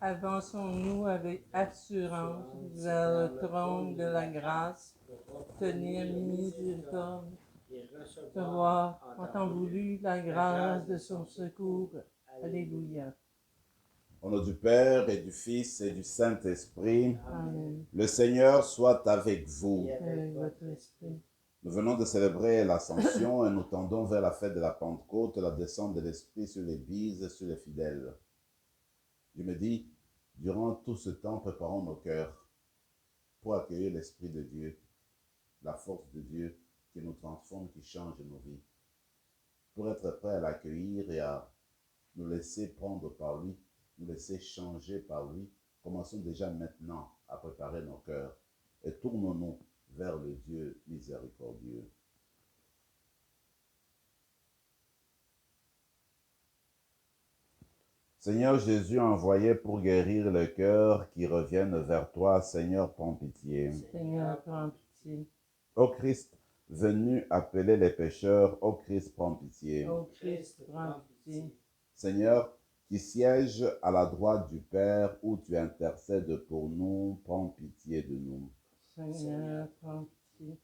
Avançons-nous avec assurance vers le trône de la grâce, tenir miséricorde, recevoir en temps voulu la grâce de son secours. Alléluia. Au nom du Père et du Fils et du Saint-Esprit, Amen. le Seigneur soit avec vous. Avec votre esprit. Nous venons de célébrer l'Ascension et nous tendons vers la fête de la Pentecôte, la descente de l'Esprit sur l'Église et sur les fidèles. Je me dis, durant tout ce temps, préparons nos cœurs pour accueillir l'Esprit de Dieu, la force de Dieu qui nous transforme, qui change nos vies, pour être prêts à l'accueillir et à nous laisser prendre par lui, nous laisser changer par lui. Commençons déjà maintenant à préparer nos cœurs et tournons-nous vers le Dieu miséricordieux. Seigneur Jésus, envoyé pour guérir le cœur qui reviennent vers toi, Seigneur, prends pitié. Seigneur, prends pitié. Ô Christ, venu appeler les pécheurs, ô Christ, prends pitié. Ô Christ, prends pitié. Seigneur, qui siège à la droite du Père, où tu intercèdes pour nous, prends pitié de nous. Seigneur, prends pitié.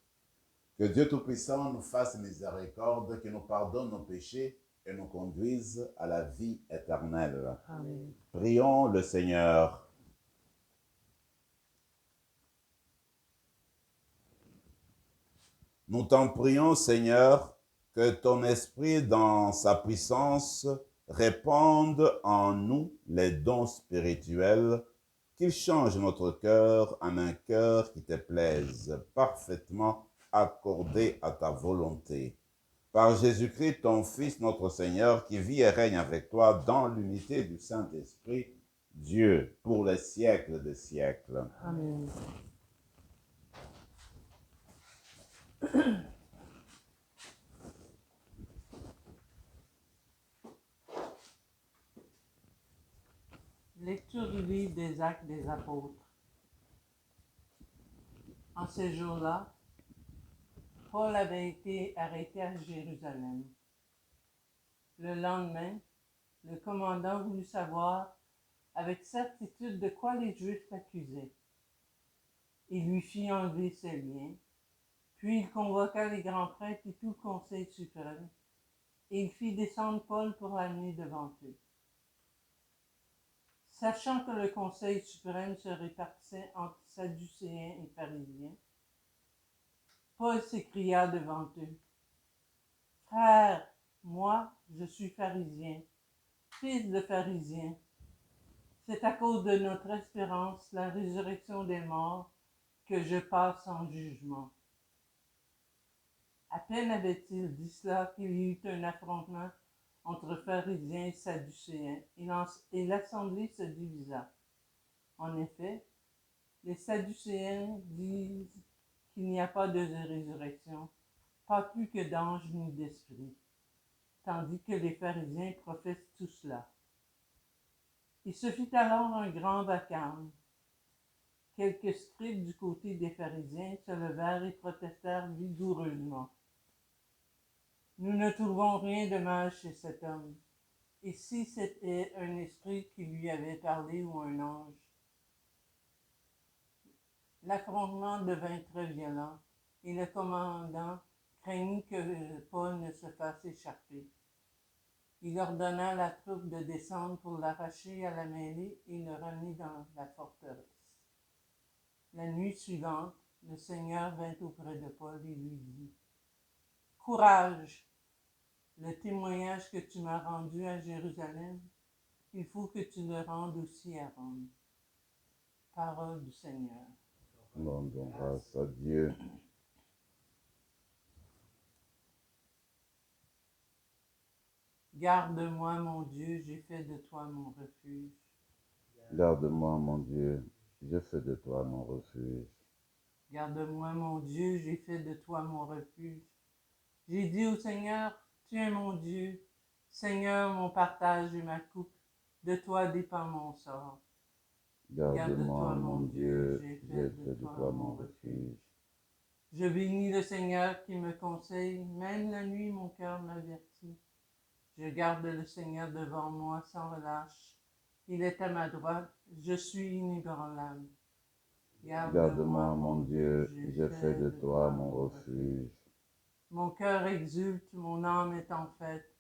Que Dieu Tout-Puissant nous fasse miséricorde, qu'il nous pardonne nos péchés et nous conduise à la vie éternelle. Amen. Prions le Seigneur. Nous t'en prions, Seigneur, que ton esprit, dans sa puissance, répande en nous les dons spirituels, qu'il change notre cœur en un cœur qui te plaise, parfaitement accordé à ta volonté. Par Jésus-Christ, ton Fils, notre Seigneur, qui vit et règne avec toi dans l'unité du Saint-Esprit, Dieu, pour les siècles des siècles. Amen. Lecture du livre des Actes des Apôtres. En ces jours-là, Paul avait été arrêté à Jérusalem. Le lendemain, le commandant voulut savoir avec certitude de quoi les Juifs l'accusaient. Il lui fit enlever ses liens, puis il convoqua les grands prêtres et tout le conseil suprême, et il fit descendre Paul pour l'amener devant eux. Sachant que le conseil suprême se répartissait entre Sadducéens et pharisiens, Paul s'écria devant eux: « Frères, moi, je suis pharisien, fils de pharisien. C'est à cause de notre espérance, la résurrection des morts, que je passe en jugement. » À peine avait-il dit cela qu'il y eut un affrontement entre pharisiens et sadducéens, et l'assemblée se divisa. En effet, les sadducéens disent qu'il n'y a pas de résurrection, pas plus que d'ange ni d'esprit, tandis que les pharisiens professent tout cela. Il se fit alors un grand vacarme. Quelques scribes du côté des pharisiens se levèrent et protestèrent vigoureusement. « Nous ne trouvons rien de mal chez cet homme. Et si c'était un esprit qui lui avait parlé ou un ange? » L'affrontement devint très violent, et le commandant craignit que Paul ne se fasse échapper. Il ordonna à la troupe de descendre pour l'arracher à la mêlée et le ramener dans la forteresse. La nuit suivante, le Seigneur vint auprès de Paul et lui dit: « Courage! Le témoignage que tu m'as rendu à Jérusalem, il faut que tu le rendes aussi à Rome. » Parole du Seigneur. Rendons grâce à Dieu. Garde-moi, mon Dieu, j'ai fait de toi mon refuge. Garde-moi, mon Dieu, je fais de toi mon refuge. Garde-moi, mon Dieu, j'ai fait de toi mon refuge. J'ai dit au Seigneur, tu es mon Dieu. Seigneur, mon partage et ma coupe, de toi dépend mon sort. Garde-moi, mon Dieu, j'ai fait de toi mon refuge. Je bénis le Seigneur qui me conseille, même la nuit mon cœur m'avertit. Je garde le Seigneur devant moi sans relâche. Il est à ma droite, je suis inébranlable. Garde-moi, mon Dieu, j'ai fait de toi mon refuge. Mon cœur exulte, mon âme est en fête.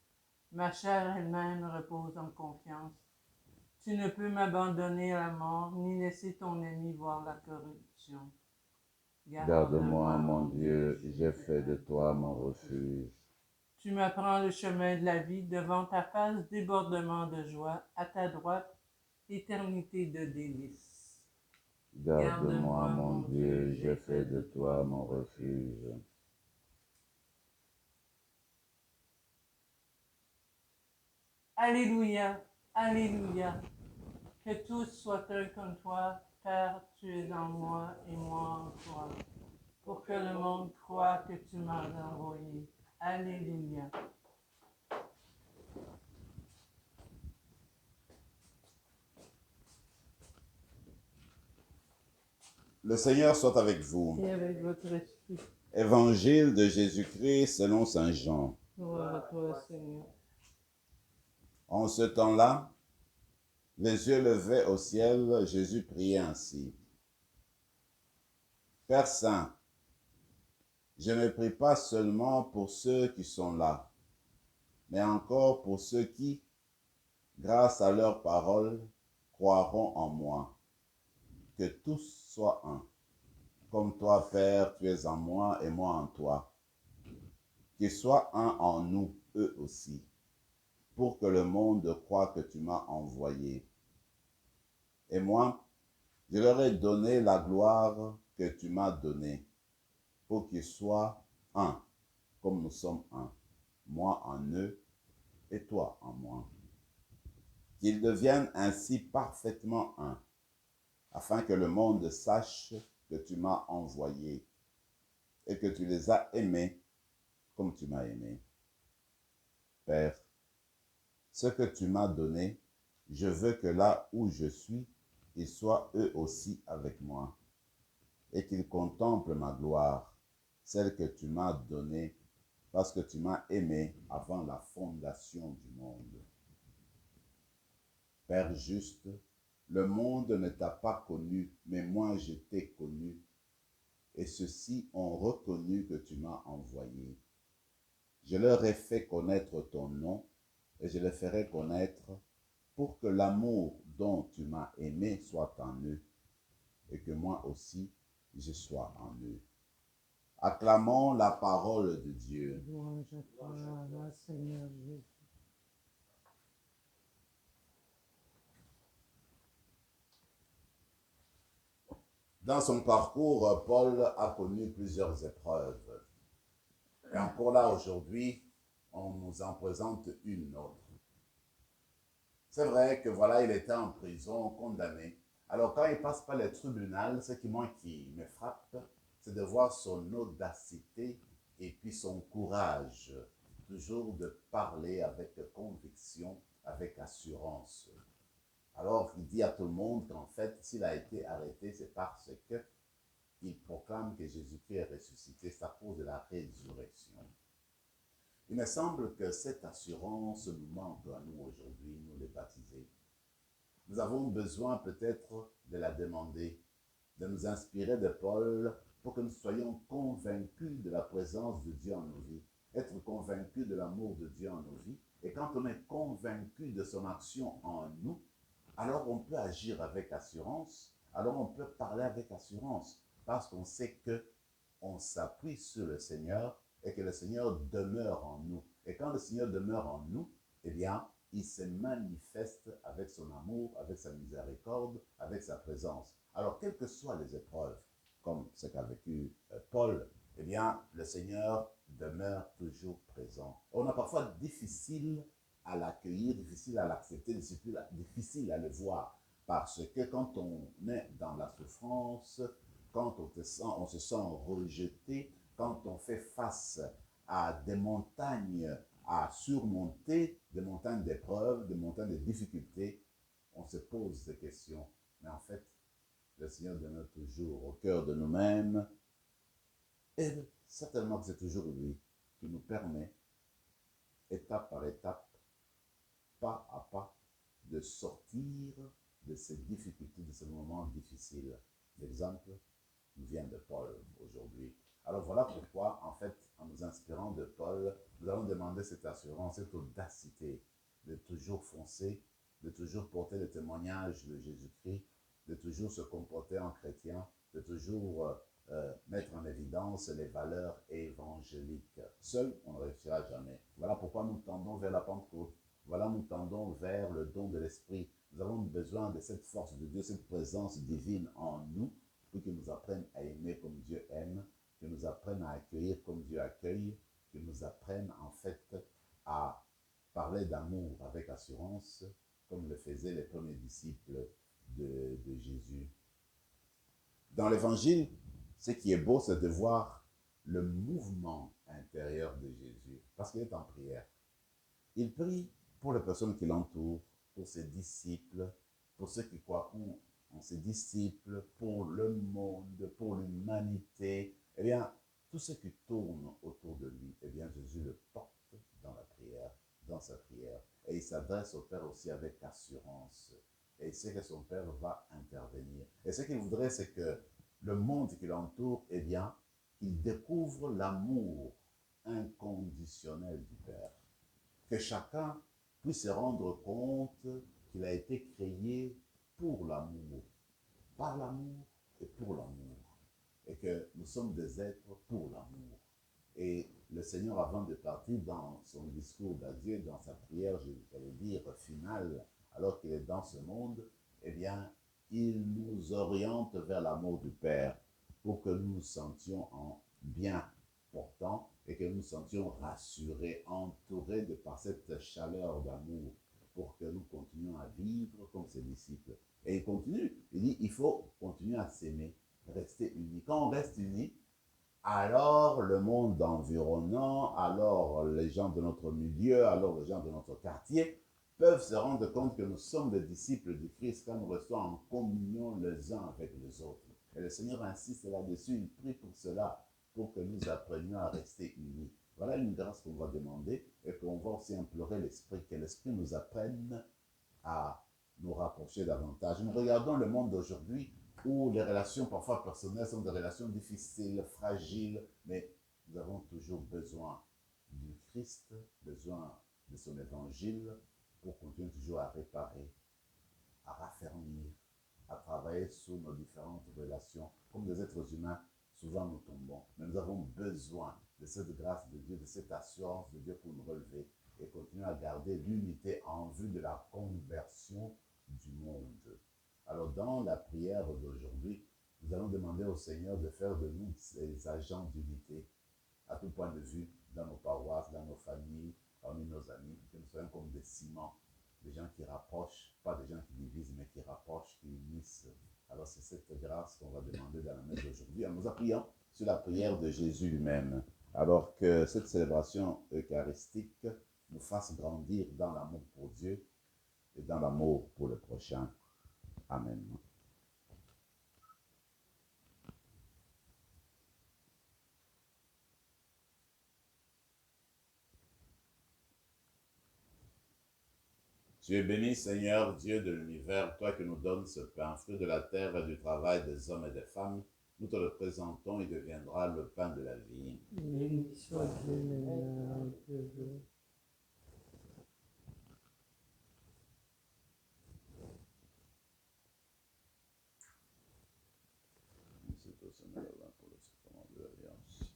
Ma chair elle-même repose en confiance. Tu ne peux m'abandonner à la mort, ni laisser ton ennemi voir la corruption. Garde-moi, mon Dieu, j'ai fait de toi mon refuge. Tu m'apprends le chemin de la vie, devant ta face, débordement de joie, à ta droite, éternité de délices. Garde-moi, mon Dieu, j'ai fait de toi mon refuge. Alléluia, Alléluia. Que tous soient un comme toi, Père, tu es en moi et moi en toi, pour que le monde croie que tu m'as envoyé. Alléluia. Le Seigneur soit avec vous. Et avec votre esprit. Évangile de Jésus-Christ selon saint Jean. Gloire à toi, Seigneur. En ce temps-là, les yeux levés au ciel, Jésus priait ainsi. Père Saint, je ne prie pas seulement pour ceux qui sont là, mais encore pour ceux qui, grâce à leur parole, croiront en moi. Que tous soient un. Comme toi, Père, tu es en moi et moi en toi. Qu'ils soient un en nous, eux aussi, pour que le monde croie que tu m'as envoyé. Et moi, je leur ai donné la gloire que tu m'as donnée, pour qu'ils soient un, comme nous sommes un, moi en eux et toi en moi. Qu'ils deviennent ainsi parfaitement un, afin que le monde sache que tu m'as envoyé et que tu les as aimés comme tu m'as aimé. Père, ce que tu m'as donné, je veux que là où je suis, ils soient eux aussi avec moi, et qu'ils contemplent ma gloire, celle que tu m'as donnée, parce que tu m'as aimé avant la fondation du monde. Père juste, le monde ne t'a pas connu, mais moi je t'ai connu, et ceux-ci ont reconnu que tu m'as envoyé. Je leur ai fait connaître ton nom, et je le ferai connaître pour que l'amour dont tu m'as aimé soit en eux, et que moi aussi je sois en eux. Acclamons la parole de Dieu. Louange à toi, Seigneur Jésus. Dans son parcours, Paul a connu plusieurs épreuves. Et encore là, aujourd'hui, on nous en présente une autre. C'est vrai que voilà, il était en prison, condamné. Alors quand il passe par les tribunaux, ce qui me frappe, c'est de voir son audacité et puis son courage, toujours de parler avec conviction, avec assurance. Alors il dit à tout le monde qu'en fait, s'il a été arrêté, c'est parce que il proclame que Jésus-Christ est ressuscité, c'est à cause de la résurrection. Il me semble que cette assurance nous manque à nous aujourd'hui, nous les baptisés. Nous avons besoin peut-être de la demander, de nous inspirer de Paul pour que nous soyons convaincus de la présence de Dieu en nos vies, être convaincus de l'amour de Dieu en nos vies. Et quand on est convaincu de son action en nous, alors on peut agir avec assurance, alors on peut parler avec assurance, parce qu'on sait qu'on s'appuie sur le Seigneur et que le Seigneur demeure en nous. Et quand le Seigneur demeure en nous, eh bien, il se manifeste avec son amour, avec sa miséricorde, avec sa présence. Alors, quelles que soient les épreuves, comme ce qu'a vécu Paul, eh bien, le Seigneur demeure toujours présent. On a parfois difficile à l'accueillir, difficile à l'accepter, difficile à le voir. Parce que quand on est dans la souffrance, quand on se sent rejeté, quand on fait face à des montagnes à surmonter, des montagnes d'épreuves, des montagnes de difficultés, on se pose des questions. Mais en fait, le Seigneur demeure toujours au cœur de nous-mêmes. Et certainement que c'est toujours lui qui nous permet, étape par étape, pas à pas, de sortir de ces difficultés, de ces moments difficiles. L'exemple nous vient de Paul aujourd'hui. Alors voilà pourquoi, en fait, en nous inspirant de Paul, nous allons demander cette assurance, cette audacité de toujours foncer, de toujours porter le témoignage de Jésus-Christ, de toujours se comporter en chrétien, de toujours mettre en évidence les valeurs évangéliques. Seul, on ne réussira jamais. Voilà pourquoi nous tendons vers la Pentecôte. Voilà, nous tendons vers le don de l'Esprit. Nous avons besoin de cette force de Dieu, cette présence divine en nous, pour qu'il nous apprenne à aimer comme Dieu aime, qu'il nous apprenne à accueillir comme Dieu accueille, qu'il nous apprenne en fait à parler d'amour avec assurance, comme le faisaient les premiers disciples de Jésus. Dans l'Évangile, ce qui est beau, c'est de voir le mouvement intérieur de Jésus, parce qu'il est en prière. Il prie pour les personnes qui l'entourent, pour ses disciples, pour ceux qui croient en ses disciples, pour le monde, pour l'humanité. Eh bien, tout ce qui tourne autour de lui, eh bien, Jésus le porte dans la prière, dans sa prière. Et il s'adresse au Père aussi avec assurance. Et il sait que son Père va intervenir. Et ce qu'il voudrait, c'est que le monde qui l'entoure, eh bien, qu'il découvre l'amour inconditionnel du Père. Que chacun puisse se rendre compte qu'il a été créé pour l'amour, par l'amour et pour l'amour. Et que nous sommes des êtres pour l'amour. Et le Seigneur, avant de partir dans son discours d'adieu, dans sa prière, j'allais dire, finale, alors qu'il est dans ce monde, eh bien, il nous oriente vers l'amour du Père pour que nous nous sentions en bien portant et que nous nous sentions rassurés, entourés de par cette chaleur d'amour pour que nous continuions à vivre comme ses disciples. Et il continue, il dit, il faut continuer à s'aimer, rester unis. Quand on reste unis, alors le monde environnant, alors les gens de notre milieu, alors les gens de notre quartier peuvent se rendre compte que nous sommes des disciples du Christ quand nous restons en communion les uns avec les autres. Et le Seigneur insiste là-dessus, il prie pour cela, pour que nous apprenions à rester unis. Voilà une grâce qu'on va demander et qu'on va aussi implorer l'Esprit, que l'Esprit nous apprenne à nous rapprocher davantage. Nous regardons le monde d'aujourd'hui où les relations parfois personnelles sont des relations difficiles, fragiles, mais nous avons toujours besoin du Christ, besoin de son évangile pour continuer toujours à réparer, à raffermir, à travailler sur nos différentes relations. Comme des êtres humains, souvent nous tombons, mais nous avons besoin de cette grâce de Dieu, de cette assurance de Dieu pour nous relever et continuer à garder l'unité en vue de la conversion du monde. Alors, dans la prière d'aujourd'hui, nous allons demander au Seigneur de faire de nous ces agents d'unité à tout point de vue, dans nos paroisses, dans nos familles, parmi nos amis, que nous soyons comme des ciments, des gens qui rapprochent, pas des gens qui divisent, mais qui rapprochent, qui unissent. Alors, c'est cette grâce qu'on va demander dans la messe d'aujourd'hui en nous appuyant sur la prière de Jésus lui-même. Alors que cette célébration eucharistique nous fasse grandir dans l'amour pour Dieu et dans l'amour pour le prochain. Amen. Tu es béni, Seigneur, Dieu de l'univers, toi qui nous donnes ce pain, fruit de la terre et du travail des hommes et des femmes. Nous te le présentons, il deviendra le pain de la vie. Béni soit Dieu maintenant et toujours. C'est au Seigneur là pour le sacrement de l'Alliance.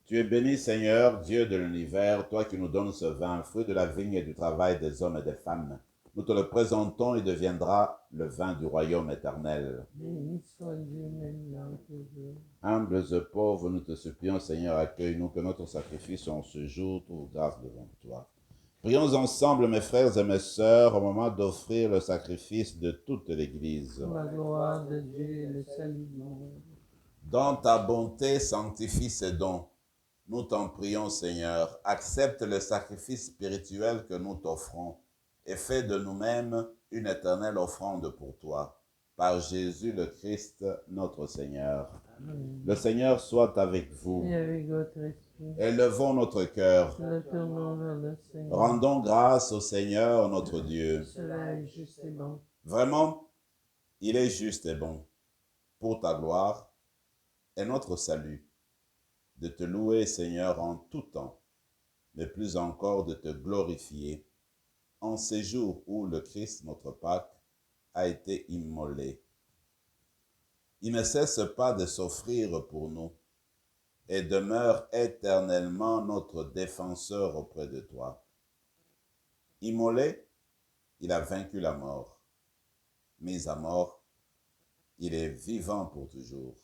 Tu es béni, Seigneur, Dieu de l'univers, toi qui nous donnes ce vin, fruit de la vigne et du travail des hommes et des femmes. Nous te le présentons, il deviendra le vin du royaume éternel. Béni soit Dieu maintenant et toujours. Humbles et pauvres, nous te supplions, Seigneur, accueille-nous, que notre sacrifice en ce jour trouve grâce devant toi. Prions ensemble, mes frères et mes sœurs, au moment d'offrir le sacrifice de toute l'Église. Pour la gloire de Dieu et le salut du monde. Dans ta bonté, sanctifie ces dons. Nous t'en prions, Seigneur, accepte le sacrifice spirituel que nous t'offrons et fais de nous-mêmes une éternelle offrande pour toi. Par Jésus le Christ, notre Seigneur. Amen. Le Seigneur soit avec vous. Et avec votre esprit. esprit. Élevons notre cœur. Nous tournons vers le Seigneur. Rendons grâce au Seigneur notre Dieu. Cela est juste et bon. Vraiment, il est juste et bon, pour ta gloire et notre salut, de te louer, Seigneur, en tout temps, mais plus encore de te glorifier en ces jours où le Christ, notre Pâque, a été immolé. Il ne cesse pas de s'offrir pour nous et demeure éternellement notre défenseur auprès de toi. Immolé, il a vaincu la mort. Mis à mort, il est vivant pour toujours.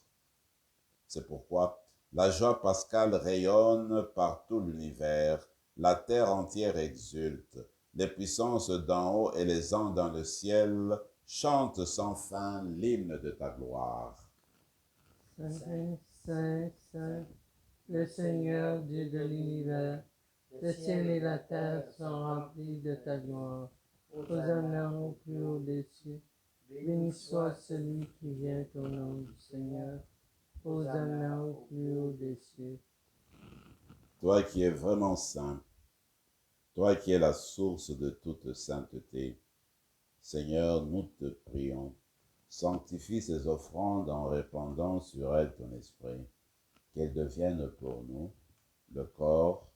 C'est pourquoi la joie pascale rayonne par tout l'univers, la terre entière exulte, les puissances d'en haut et les anges dans le ciel chantent sans fin l'hymne de ta gloire. Saint, Saint, Saint, le Seigneur Dieu de l'univers, le ciel et la terre sont remplis de ta gloire. Hosanna au plus haut des cieux. Béni soit celui qui vient au nom du Seigneur. Hosanna au plus haut des cieux. Toi qui es vraiment saint, toi qui es la source de toute sainteté, Seigneur, nous te prions, sanctifie ces offrandes en répandant sur elles ton esprit, qu'elles deviennent pour nous le corps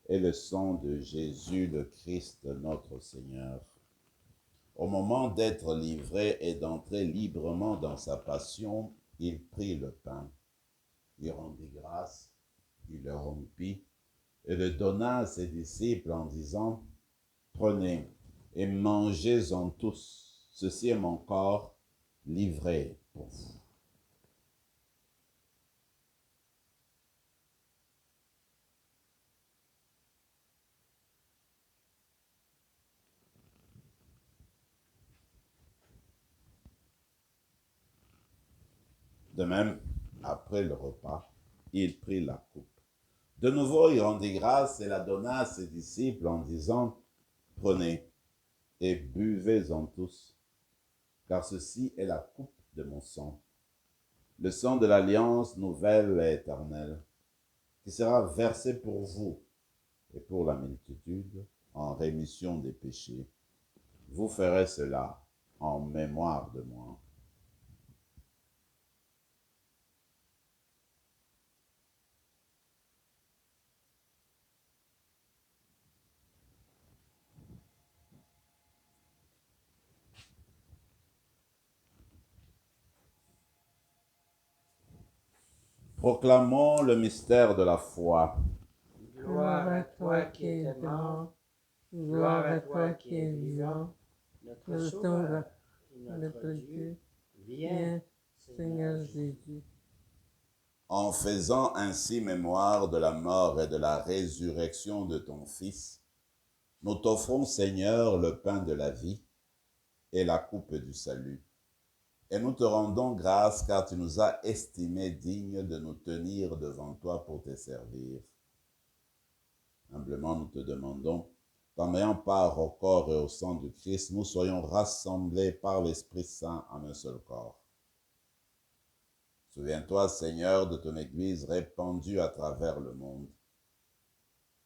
et le sang de Jésus le Christ notre Seigneur. Au moment d'être livré et d'entrer librement dans sa passion, il prit le pain, il rendit grâce, il le rompit et le donna à ses disciples en disant, « Prenez et mangez-en tous, ceci est mon corps livré pour vous. » De même, après le repas, il prit la coupe. De nouveau, il rendit grâce et la donna à ses disciples en disant, « Prenez et buvez-en tous, car ceci est la coupe de mon sang, le sang de l'alliance nouvelle et éternelle, qui sera versé pour vous et pour la multitude en rémission des péchés. Vous ferez cela en mémoire de moi. » Proclamons le mystère de la foi. Gloire à toi qui es mort, gloire à toi qui es vivant, notre Sauveur, notre Dieu, viens, Seigneur Jésus. En faisant ainsi mémoire de la mort et de la résurrection de ton Fils, nous t'offrons, Seigneur, le pain de la vie et la coupe du salut. Et nous te rendons grâce car tu nous as estimés dignes de nous tenir devant toi pour te servir. Humblement, nous te demandons qu'en ayant part au corps et au sang du Christ, nous soyons rassemblés par l'Esprit Saint en un seul corps. Souviens-toi, Seigneur, de ton Église répandue à travers le monde.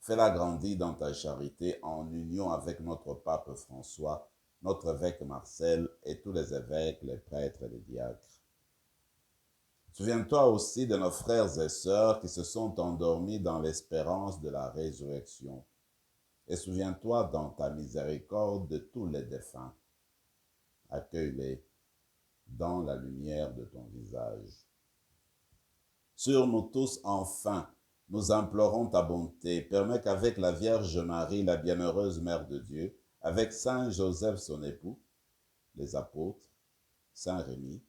Fais-la grandir dans ta charité en union avec notre pape François, notre évêque Marcel et tous les évêques, les prêtres et les diacres. Souviens-toi aussi de nos frères et sœurs qui se sont endormis dans l'espérance de la résurrection. Et souviens-toi dans ta miséricorde de tous les défunts. Accueille-les dans la lumière de ton visage. Sur nous tous, enfin, nous implorons ta bonté. Permets qu'avec la Vierge Marie, la bienheureuse Mère de Dieu, avec Saint Joseph son époux, les apôtres, Saint Rémy,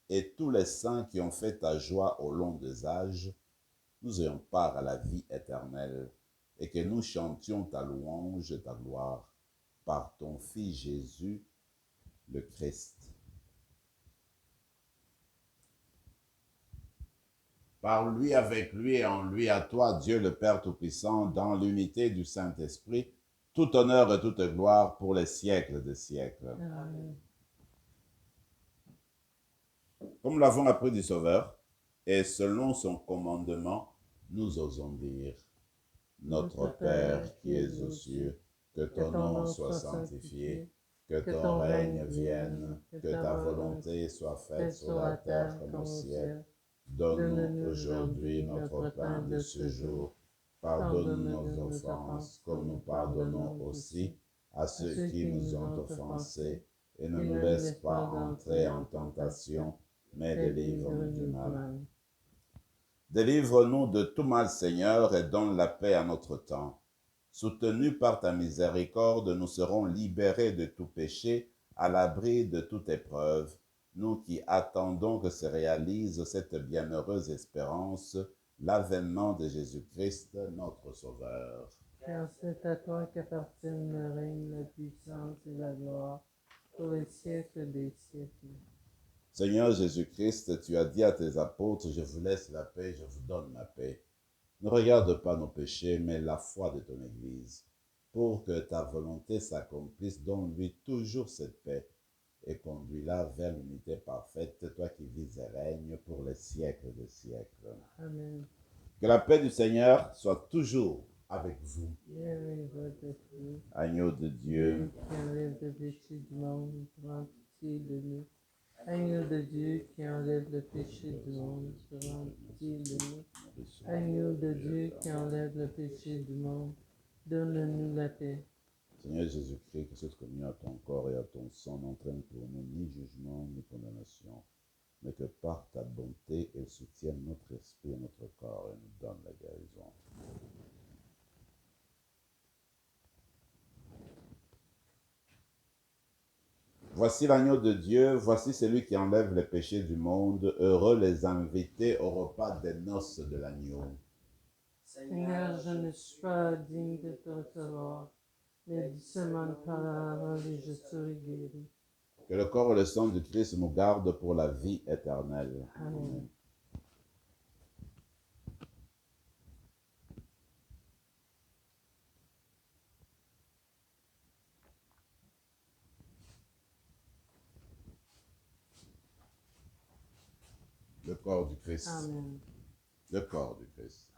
et tous les saints qui ont fait ta joie au long des âges, nous ayons part à la vie éternelle, et que nous chantions ta louange et ta gloire, par ton Fils Jésus, le Christ. Par lui, avec lui et en lui, à toi, Dieu le Père Tout-Puissant, dans l'unité du Saint-Esprit, tout honneur et toute gloire pour les siècles des siècles. Amen. Comme nous l'avons appris du Sauveur, et selon son commandement, nous osons dire, Notre Père qui es aux cieux, que ton nom soit sanctifié, que ton règne vienne, que ta volonté soit faite sur la terre comme au ciel. Donne-nous aujourd'hui notre pain de ce jour. Pardonne-nous nos offenses, comme nous pardonnons aussi à ceux qui nous ont offensés. Et ne nous laisse pas entrer en tentation, mais délivre-nous du mal. Délivre-nous de tout mal, Seigneur, et donne la paix à notre temps. Soutenus par ta miséricorde, nous serons libérés de tout péché, à l'abri de toute épreuve, nous qui attendons que se réalise cette bienheureuse espérance, l'avènement de Jésus-Christ, notre Sauveur. Car c'est à toi qu'appartiennent le règne, la puissance et la gloire, pour les siècles des siècles. Seigneur Jésus-Christ, tu as dit à tes apôtres, je vous laisse la paix, je vous donne ma paix. Ne regarde pas nos péchés, mais la foi de ton Église. Pour que ta volonté s'accomplisse, donne-lui toujours cette paix et conduis-la vers l'unité parfaite, toi qui vis et règnes pour les siècles des siècles. Amen. Que la paix du Seigneur soit toujours avec vous. Et avec votre esprit, Agneau de Dieu, qui enlève le péché du monde, prends pitié de nous. Agneau de Dieu qui enlève le péché du monde, prends pitié de nous. Agneau de Dieu qui enlève le péché du monde, donne-nous la paix. Seigneur Jésus-Christ, que cette communion à ton corps et à ton sang n'entraîne pour nous ni jugement ni condamnation, mais que par ta bonté, elle soutienne notre esprit et notre corps et nous donne la guérison. Voici l'agneau de Dieu, voici celui qui enlève les péchés du monde. Heureux les invités au repas des noces de l'agneau. Seigneur, je ne suis pas digne de te recevoir, mais dis seulement une parole et je serai guéri. Que le corps et le sang du Christ nous gardent pour la vie éternelle. Amen. Le corps du Christ. Amen. Le corps du Christ.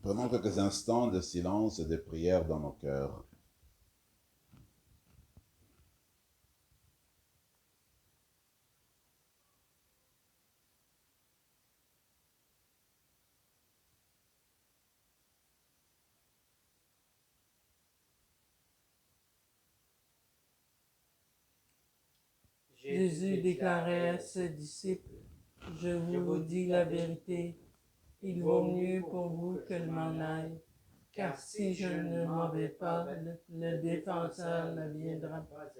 Prenons quelques instants de silence et de prière dans nos cœurs. Jésus déclarait à ses disciples, je vous dis la vérité, il vaut mieux pour vous que je m'en aille, car si je ne m'en vais pas, le défenseur ne viendra pas.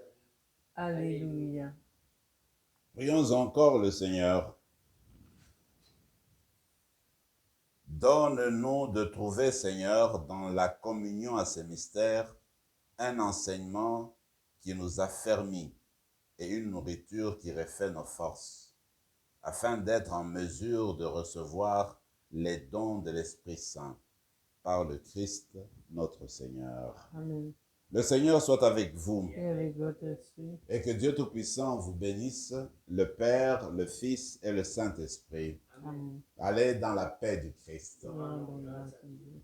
Alléluia. Prions encore le Seigneur. Donne-nous de trouver, Seigneur, dans la communion à ces mystères, un enseignement qui nous affermit et une nourriture qui refait nos forces, afin d'être en mesure de recevoir les dons de l'Esprit Saint par le Christ notre Seigneur. Amen. Le Seigneur soit avec vous Et avec votre esprit. et que Dieu Tout-Puissant vous bénisse, le Père, le Fils et le Saint-Esprit. Amen. Allez dans la paix du Christ. Gloire à Dieu.